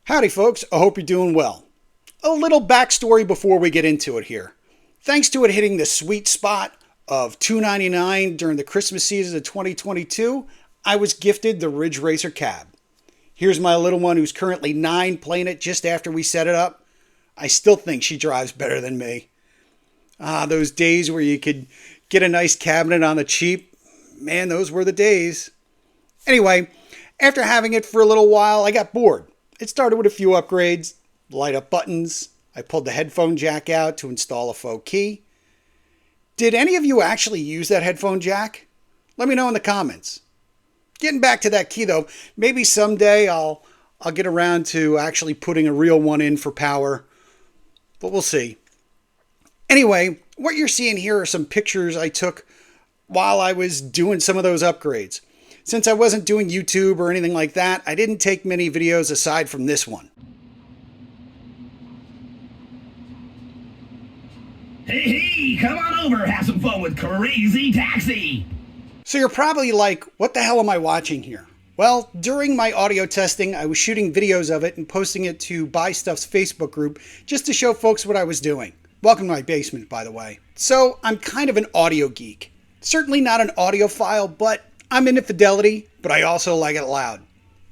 Howdy folks, I hope you're doing well. A little backstory before we get into it here. Thanks to it hitting the sweet spot of $2.99 during the Christmas season of 2022, I was gifted the Ridge Racer cab. Here's my little one who's currently 9 playing it just after we set it up. I still think she drives better than me. Those days where you could get a nice cabinet on the cheap, man, those were the days. Anyway, after having it for a little while, I got bored. It started with a few upgrades, light up buttons. I pulled the headphone jack out to install a faux key. Did any of you actually use that headphone jack? Let me know in the comments. Getting back to that key though, maybe someday I'll get around to actually putting a real one in for power, but we'll see. Anyway, what you're seeing here are some pictures I took while I was doing some of those upgrades. Since I wasn't doing YouTube or anything like that, I didn't take many videos aside from this one. Hey, come on over, have some fun with Crazy Taxi! So you're probably like, what the hell am I watching here? Well, during my audio testing, I was shooting videos of it and posting it to Buy Stuff's Facebook group just to show folks what I was doing. Welcome to my basement, by the way. So I'm kind of an audio geek. Certainly not an audiophile, but I'm into fidelity, but I also like it loud.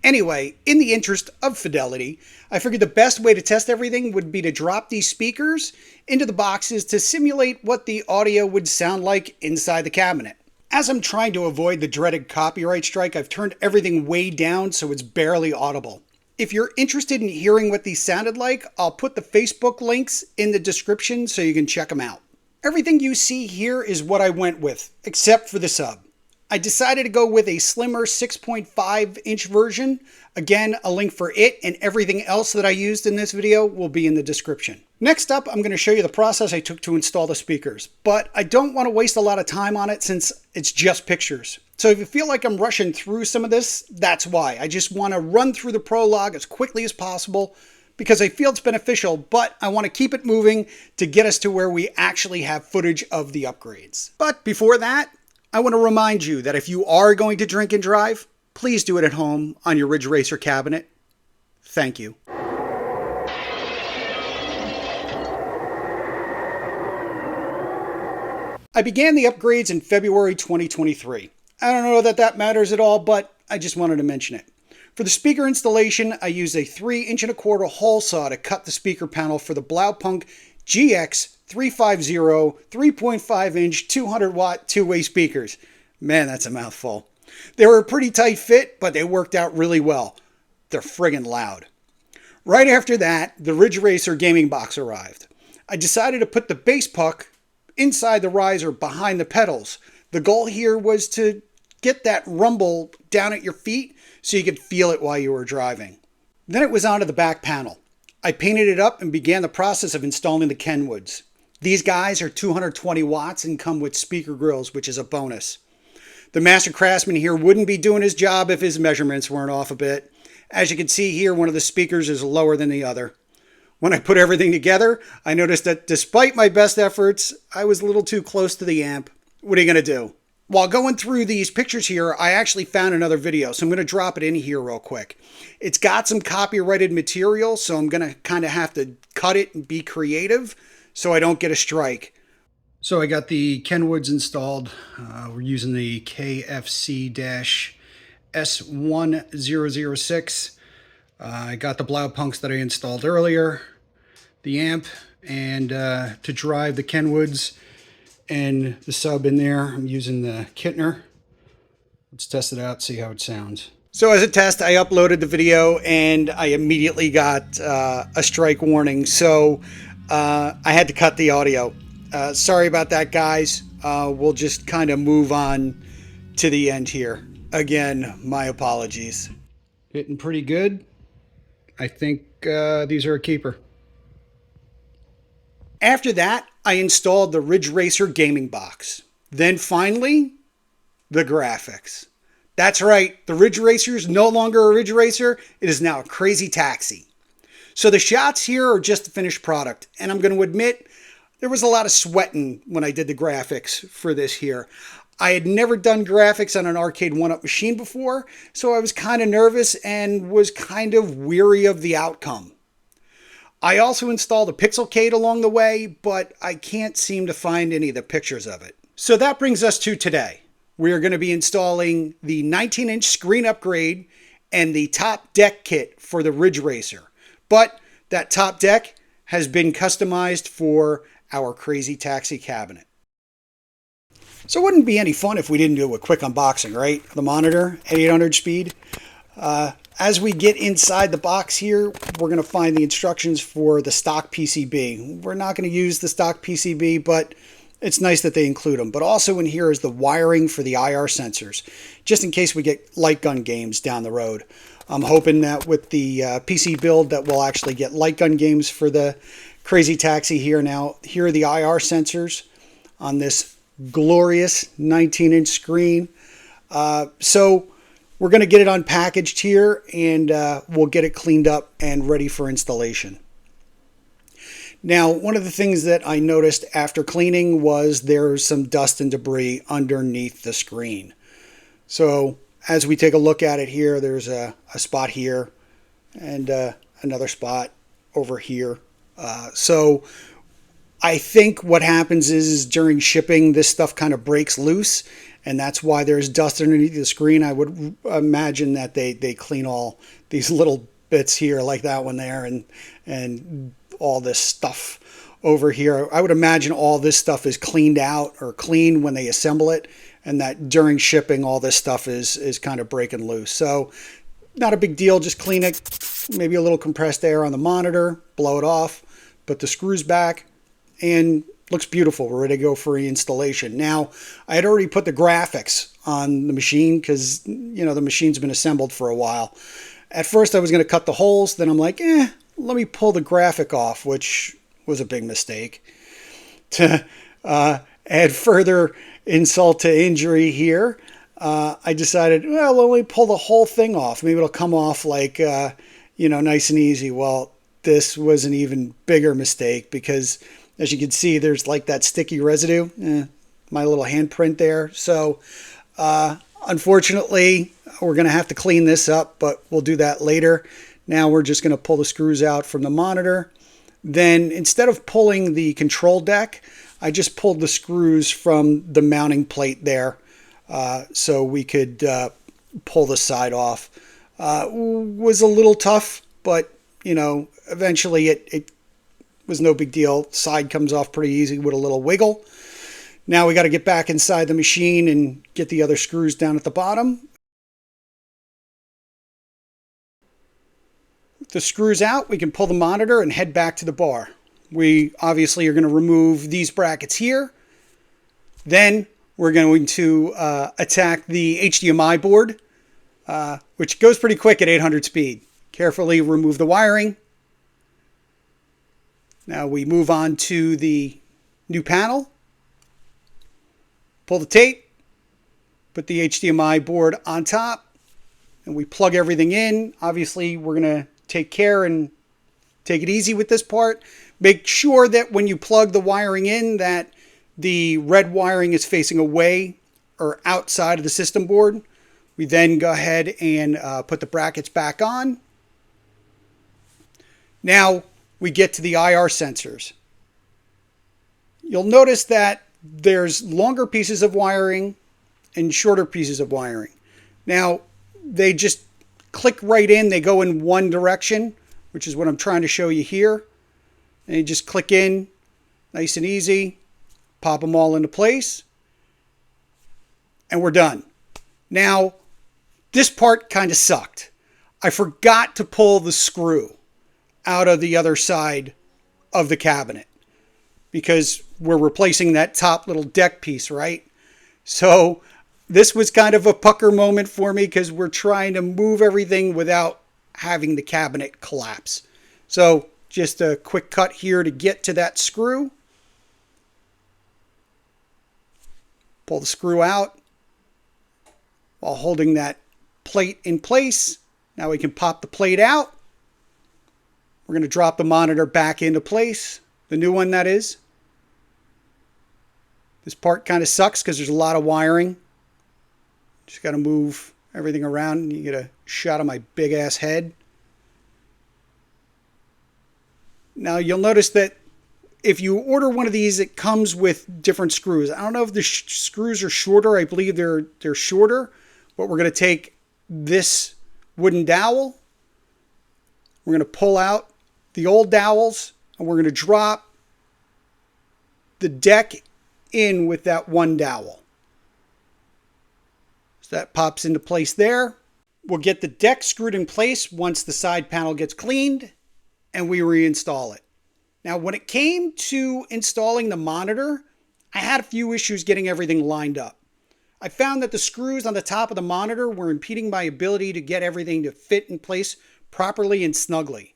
Anyway, in the interest of fidelity, I figured the best way to test everything would be to drop these speakers into the boxes to simulate what the audio would sound like inside the cabinet. As I'm trying to avoid the dreaded copyright strike, I've turned everything way down so it's barely audible. If you're interested in hearing what these sounded like, I'll put the Facebook links in the description so you can check them out. Everything you see here is what I went with, except for the sub. I decided to go with a slimmer 6.5-inch version. Again, a link for it and everything else that I used in this video will be in the description. Next up, I'm going to show you the process I took to install the speakers, but I don't want to waste a lot of time on it since it's just pictures. So if you feel like I'm rushing through some of this, that's why. I just want to run through the prologue as quickly as possible because I feel it's beneficial, but I want to keep it moving to get us to where we actually have footage of the upgrades. But before that, I want to remind you that if you are going to drink and drive, please do it at home on your Ridge Racer cabinet. Thank you. I began the upgrades in February 2023. I don't know that that matters at all, but I just wanted to mention it. For the speaker installation, I used a 3 1/4 hole saw to cut the speaker panel for the Blaupunk GX 350 3.5-inch 200-watt two-way speakers. Man, that's a mouthful. They were a pretty tight fit, but they worked out really well. They're friggin' loud. Right after that, the Ridge Racer gaming box arrived. I decided to put the bass puck inside the riser behind the pedals. The goal here was to get that rumble down at your feet so you could feel it while you were driving. Then it was onto the back panel. I painted it up and began the process of installing the Kenwoods. These guys are 220 watts and come with speaker grills, which is a bonus. The master craftsman here wouldn't be doing his job if his measurements weren't off a bit. As you can see here, one of the speakers is lower than the other. When I put everything together, I noticed that despite my best efforts, I was a little too close to the amp. What are you going to do? While going through these pictures here, I actually found another video, so I'm going to drop it in here real quick. It's got some copyrighted material, so I'm going to kind of have to cut it and be creative so I don't get a strike. So I got the Kenwoods installed. We're using the KFC-S1006. I got the Blaupunks that I installed earlier, the amp, and to drive the Kenwoods and the sub in there, I'm using the Kittner. Let's test it out, see how it sounds. So as a test, I uploaded the video and I immediately got a strike warning. So I had to cut the audio. Sorry about that, guys. We'll just kind of move on to the end here. Again, my apologies. Hitting pretty good. I think these are a keeper. After that, I installed the Ridge Racer gaming box. Then finally, the graphics. That's right, the Ridge Racer is no longer a Ridge Racer. It is now a Crazy Taxi. So the shots here are just the finished product. And I'm going to admit, there was a lot of sweating when I did the graphics for this here. I had never done graphics on an Arcade1up machine before, so I was kind of nervous and was kind of weary of the outcome. I also installed a Pixelcade along the way, but I can't seem to find any of the pictures of it. So that brings us to today. We are going to be installing the 19-inch screen upgrade and the top deck kit for the Ridge Racer. But that top deck has been customized for our Crazy Taxi cabinet. So it wouldn't be any fun if we didn't do a quick unboxing, right? The monitor at 800 speed. As we get inside the box here, we're going to find the instructions for the stock PCB. We're not going to use the stock PCB, but it's nice that they include them. But also in here is the wiring for the IR sensors, just in case we get light gun games down the road. I'm hoping that with the PC build that we'll actually get light gun games for the Crazy Taxi here. Now, here are the IR sensors on this glorious 19-inch screen. So we're going to get it unpackaged here, and we'll get it cleaned up and ready for installation. Now, one of the things that I noticed after cleaning was there's some dust and debris underneath the screen. So as we take a look at it here, there's a spot here and another spot over here. So I think what happens is during shipping, this stuff kind of breaks loose, and that's why there's dust underneath the screen. I would imagine that they clean all these little bits here, like that one there, and all this stuff over here. I would imagine all this stuff is cleaned out or cleaned when they assemble it, and that during shipping, all this stuff is kind of breaking loose. So not a big deal. Just clean it, maybe a little compressed air on the monitor, blow it off, put the screws back, and looks beautiful. We're ready to go for installation. Now, I had already put the graphics on the machine because, you know, the machine's been assembled for a while. At first, I was going to cut the holes. Then I'm like, let me pull the graphic off, which was a big mistake. To add further insult to injury here, I decided, well, let me pull the whole thing off. Maybe it'll come off like, nice and easy. Well, this was an even bigger mistake because, as you can see, there's like that sticky residue, my little handprint there. So unfortunately, we're going to have to clean this up, but we'll do that later. Now we're just going to pull the screws out from the monitor. Then instead of pulling the control deck, I just pulled the screws from the mounting plate there so we could pull the side off. Was a little tough, but eventually it was no big deal. Side comes off pretty easy with a little wiggle. Now we got to get back inside the machine and get the other screws down at the bottom. With the screws out, we can pull the monitor and head back to the bar. We obviously are going to remove these brackets here. Then we're going to attack the HDMI board, which goes pretty quick at 800 speed. Carefully remove the wiring. Now we move on to the new panel. Pull the tape, put the HDMI board on top, and we plug everything in. Obviously, we're going to take care and take it easy with this part. Make sure that when you plug the wiring in that the red wiring is facing away or outside of the system board. We then go ahead and put the brackets back on. Now we get to the IR sensors. You'll notice that there's longer pieces of wiring and shorter pieces of wiring. Now, they just click right in. They go in one direction, which is what I'm trying to show you here. And you just click in, nice and easy. Pop them all into place. And we're done. Now, this part kind of sucked. I forgot to pull the screw out of the other side of the cabinet because we're replacing that top little deck piece, right? So this was kind of a pucker moment for me because we're trying to move everything without having the cabinet collapse. So just a quick cut here to get to that screw. Pull the screw out while holding that plate in place. Now we can pop the plate out. We're going to drop the monitor back into place. The new one, that is. This part kind of sucks because there's a lot of wiring. Just got to move everything around and you get a shot of my big ass head. Now you'll notice that if you order one of these, it comes with different screws. I don't know if the screws are shorter. I believe they're shorter, but we're going to take this wooden dowel. We're going to pull out the old dowels and we're going to drop the deck in with that one dowel. So that pops into place there. We'll get the deck screwed in place once the side panel gets cleaned and we reinstall it. Now, when it came to installing the monitor, I had a few issues getting everything lined up. I found that the screws on the top of the monitor were impeding my ability to get everything to fit in place properly and snugly.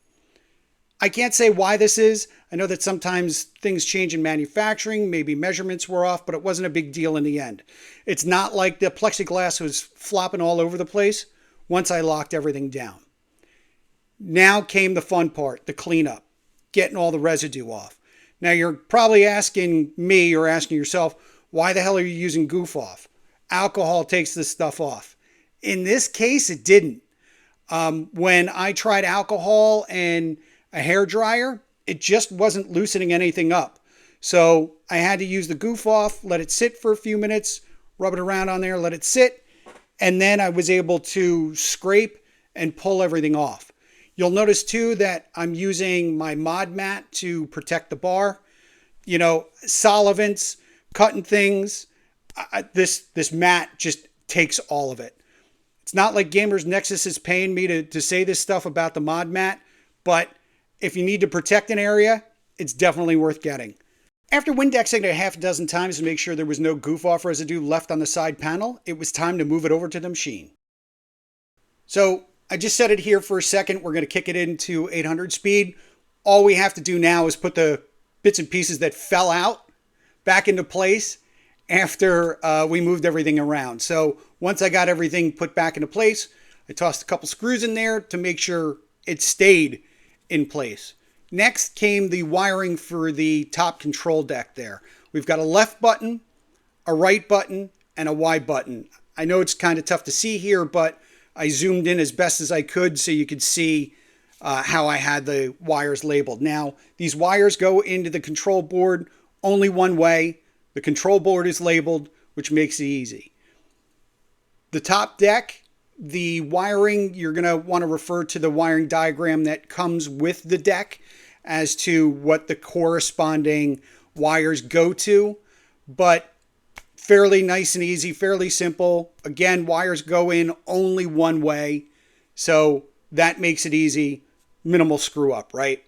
I can't say why this is. I know that sometimes things change in manufacturing, maybe measurements were off, but it wasn't a big deal in the end. It's not like the plexiglass was flopping all over the place once I locked everything down. Now came the fun part, the cleanup, getting all the residue off. Now you're probably asking me or asking yourself, why the hell are you using Goof Off? Alcohol takes this stuff off. In this case, it didn't. When I tried alcohol and a hair dryer, it just wasn't loosening anything up. So I had to use the Goof Off, let it sit for a few minutes, rub it around on there, let it sit, and then I was able to scrape and pull everything off. You'll notice too that I'm using my mod mat to protect the bar. You know, solvents, cutting things, this mat just takes all of it. It's not like Gamers Nexus is paying me to say this stuff about the mod mat, but if you need to protect an area, it's definitely worth getting. After Windexing it a half a dozen times to make sure there was no Goof Off residue left on the side panel, it was time to move it over to the machine. So I just set it here for a second. We're going to kick it into 800 speed. All we have to do now is put the bits and pieces that fell out back into place after we moved everything around. So once I got everything put back into place, I tossed a couple screws in there to make sure it stayed in place. Next came the wiring for the top control deck there. We've got a left button, a right button, and a Y button. I know it's kind of tough to see here, but I zoomed in as best as I could so you could see how I had the wires labeled. Now, these wires go into the control board only one way. The control board is labeled, which makes it easy. The top deck, the wiring, you're going to want to refer to the wiring diagram that comes with the deck as to what the corresponding wires go to, but fairly nice and easy, fairly simple. Again, wires go in only one way, so that makes it easy, minimal screw up, right?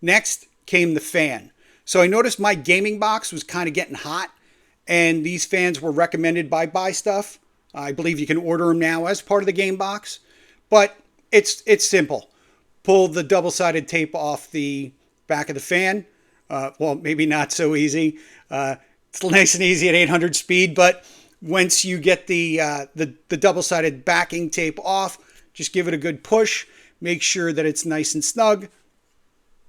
Next came the fan. So I noticed my gaming box was kind of getting hot, and these fans were recommended by Buy Stuff. I believe you can order them now as part of the game box, but it's simple. Pull the double-sided tape off the back of the fan. Well, maybe not so easy. It's nice and easy at 800 speed, but once you get the double-sided backing tape off, just give it a good push. Make sure that it's nice and snug.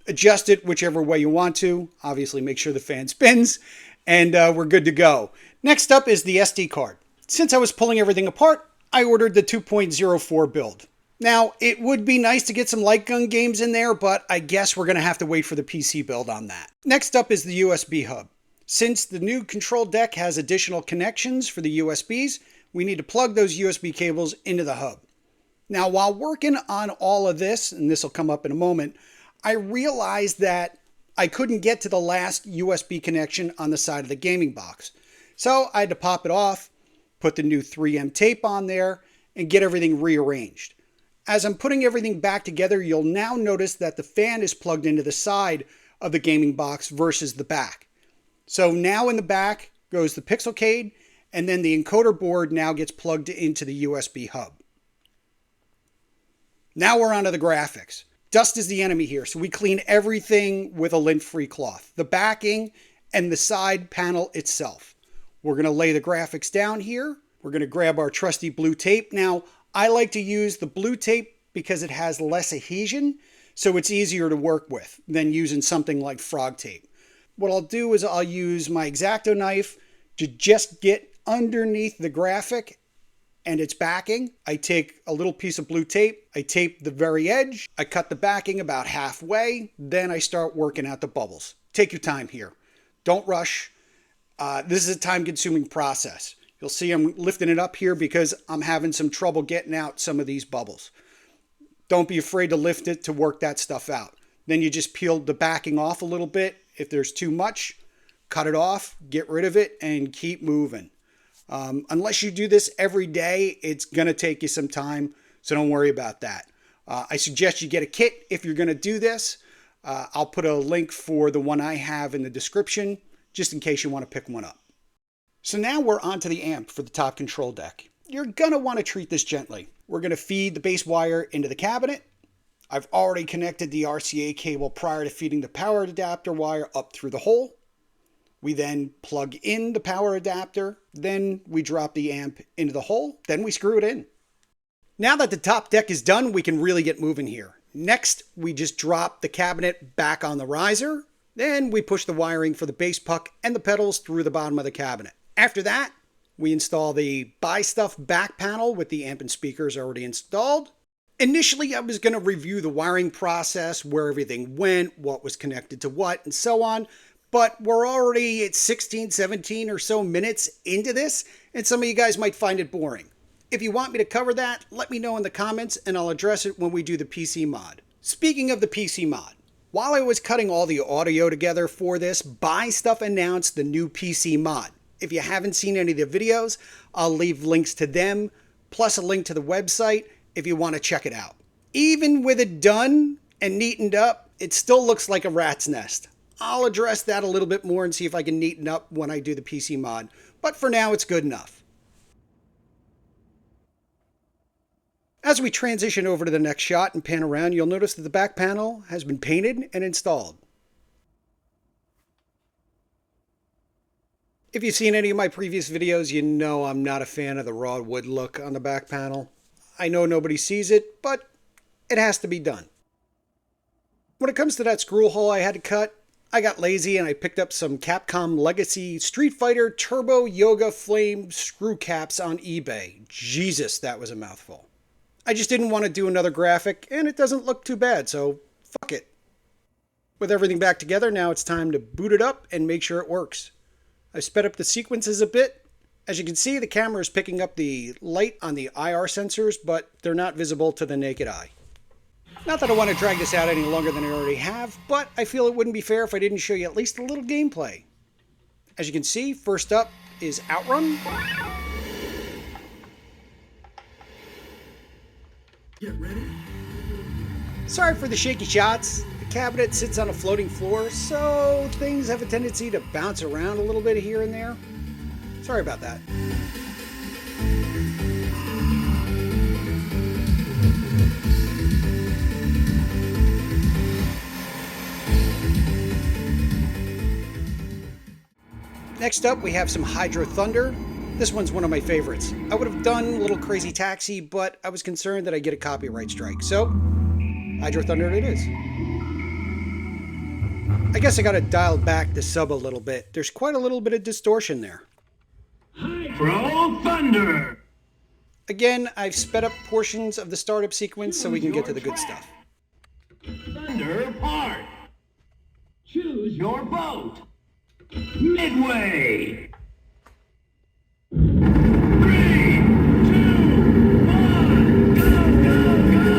Adjust it whichever way you want to. Obviously, make sure the fan spins, and we're good to go. Next up is the SD card. Since I was pulling everything apart, I ordered the 2.04 build. Now, it would be nice to get some light gun games in there, but I guess we're going to have to wait for the PC build on that. Next up is the USB hub. Since the new control deck has additional connections for the USBs, we need to plug those USB cables into the hub. Now, while working on all of this, and this will come up in a moment, I realized that I couldn't get to the last USB connection on the side of the gaming box. So I had to pop it off, put the new 3M tape on there, and get everything rearranged. As I'm putting everything back together, you'll now notice that the fan is plugged into the side of the gaming box versus the back. So now in the back goes the Pixelcade, and then the encoder board now gets plugged into the USB hub. Now we're onto the graphics. Dust is the enemy here, so we clean everything with a lint-free cloth. The backing and the side panel itself. We're going to lay the graphics down here. We're going to grab our trusty blue tape. Now, I like to use the blue tape because it has less adhesion, so it's easier to work with than using something like frog tape. What I'll do is I'll use my X-Acto knife To just get underneath the graphic and its backing, I take a little piece of blue tape, I tape the very edge, I cut the backing about halfway, then I start working out the bubbles. Take your time here. Don't rush. This is a time-consuming process. You'll see I'm lifting it up here because I'm having some trouble getting out some of these bubbles. Don't be afraid to lift it to work that stuff out. Then you just peel the backing off a little bit. If there's too much, cut it off, get rid of it, and keep moving. Unless you do this every day, it's going to take you some time, so don't worry about that. I suggest you get a kit if you're going to do this. I'll put a link for the one I have in the description, just in case you want to pick one up. So now we're onto the amp for the top control deck. You're going to want to treat this gently. We're going to feed the base wire into the cabinet. I've already connected the RCA cable prior to feeding the power adapter wire up through the hole. We then plug in the power adapter, then we drop the amp into the hole, then we screw it in. Now that the top deck is done, we can really get moving here. Next, we just drop the cabinet back on the riser, then we push the wiring for the bass puck and the pedals through the bottom of the cabinet. After that, we install the Buy Stuff back panel with the amp and speakers already installed. Initially, I was going to review the wiring process, where everything went, what was connected to what, and so on. But we're already at 16, 17 or so minutes into this, and some of you guys might find it boring. If you want me to cover that, let me know in the comments, and I'll address it when we do the PC mod. Speaking of the PC mod, while I was cutting all the audio together for this, Buy Stuff announced the new PC mod. If you haven't seen any of the videos, I'll leave links to them, plus a link to the website if you want to check it out. Even with it done and neatened up, it still looks like a rat's nest. I'll address that a little bit more and see if I can neaten up when I do the PC mod, but for now it's good enough. As we transition over to the next shot and pan around, you'll notice that the back panel has been painted and installed. If you've seen any of my previous videos, you know I'm not a fan of the raw wood look on the back panel. I know nobody sees it, but it has to be done. When it comes to that screw hole I had to cut, I got lazy and I picked up some Capcom Legacy Street Fighter Turbo Yoga Flame screw caps on eBay. Jesus, that was a mouthful. I just didn't want to do another graphic, and it doesn't look too bad, so fuck it. With everything back together, now it's time to boot it up and make sure it works. I've sped up the sequences a bit. As you can see, the camera is picking up the light on the IR sensors, but they're not visible to the naked eye. Not that I want to drag this out any longer than I already have, but I feel it wouldn't be fair if I didn't show you at least a little gameplay. As you can see, first up is Outrun. Get ready. Sorry for the shaky shots. The cabinet sits on a floating floor, so things have a tendency to bounce around a little bit here and there. Sorry about that. Next up, we have some Hydro Thunder. This one's one of my favorites. I would have done Little Crazy Taxi, but I was concerned that I'd get a copyright strike. So, Hydro Thunder it is. I guess I gotta dial back the sub a little bit. There's quite a little bit of distortion there. Hydro Thunder! Again, I've sped up portions of the startup sequence so we can get to the good stuff. Thunder Park! Choose your boat! Midway! 3, 2, 1, go, go, go!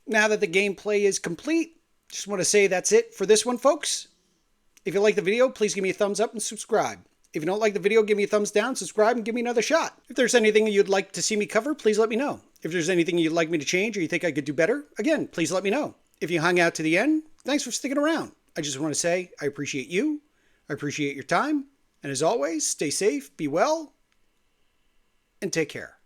Now that the gameplay is complete, just want to say that's it for this one, folks. If you like the video, please give me a thumbs up and subscribe. If you don't like the video, give me a thumbs down, subscribe, and give me another shot. If there's anything you'd like to see me cover, please let me know. If there's anything you'd like me to change or you think I could do better, again, please let me know. If you hung out to the end, thanks for sticking around. I just want to say I appreciate you, I appreciate your time, And as always, stay safe, be well, and take care.